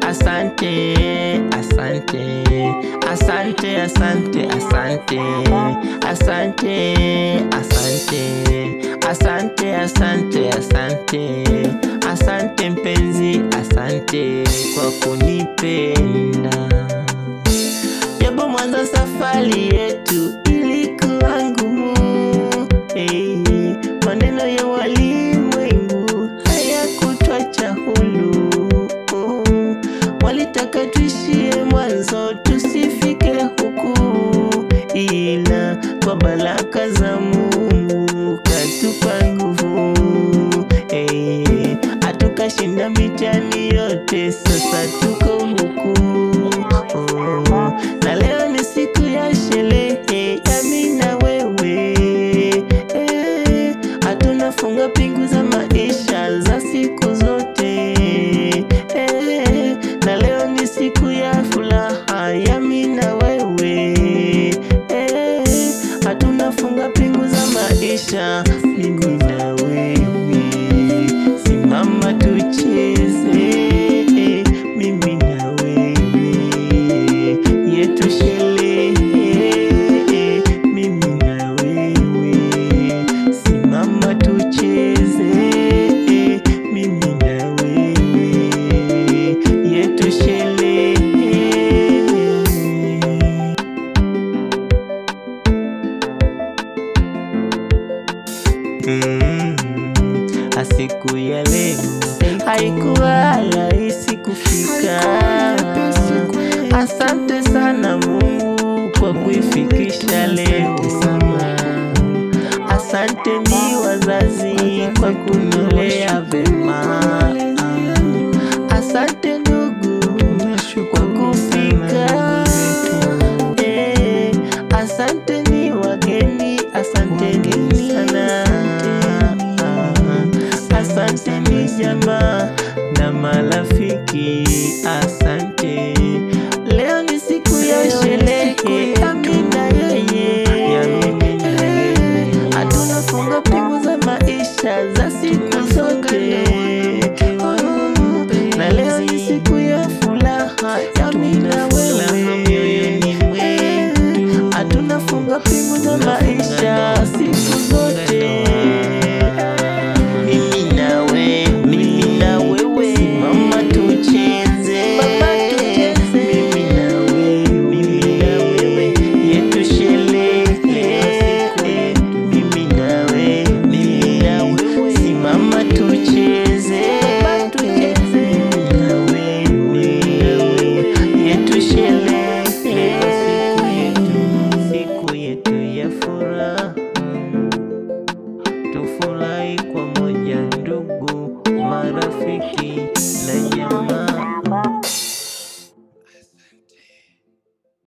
asante, asante, asante, asante, asante, asante, asante, asante, asante, asante, asante, asante mpenzi, asante kwa kunipenda. Japo mwanzo safari yetu ilikuwa ngumu, maneno ya walimwengu hayakutuacha huru. Walitaka tuishie mwanzo tusifike huku, ila kwa baraka za Mungu katupa nguvu. Hatukashinda mitihani yote, sasa tuko huku. Na leo ni siku ya sherehe ya mimi na wewe. Hatunafunga pingu za maisha za siku zote. Na leo ni siku ya furaha ya mimi na wewe. Hatunafunga pingu za maisha mimi na wewe. Simama tucheze mimi na wewe, yetu sherehe mimi na wewe. Simama tucheze mimi na wewe, yetu sherehe. Siku ya leo haikuwa rahisi kufika. Asante sana Mungu kwa kuifikisha leo. Asante ni wazazi kwa kunilea vema. Asante ndugu kwa kufika. Asante ni wageni, asante ni sana. Asante ni jamaa na marafiki, asante. Leo ni siku ya sherehe ya mimi na yeye. Hatunafunga pingu za maisha za siku zote. Na leo ni siku ya furaha ya mimi na wewe. Hatunafunga pingu za maisha siku zote. Tufurahi kwa moja ndugu, marafiki na jamaa.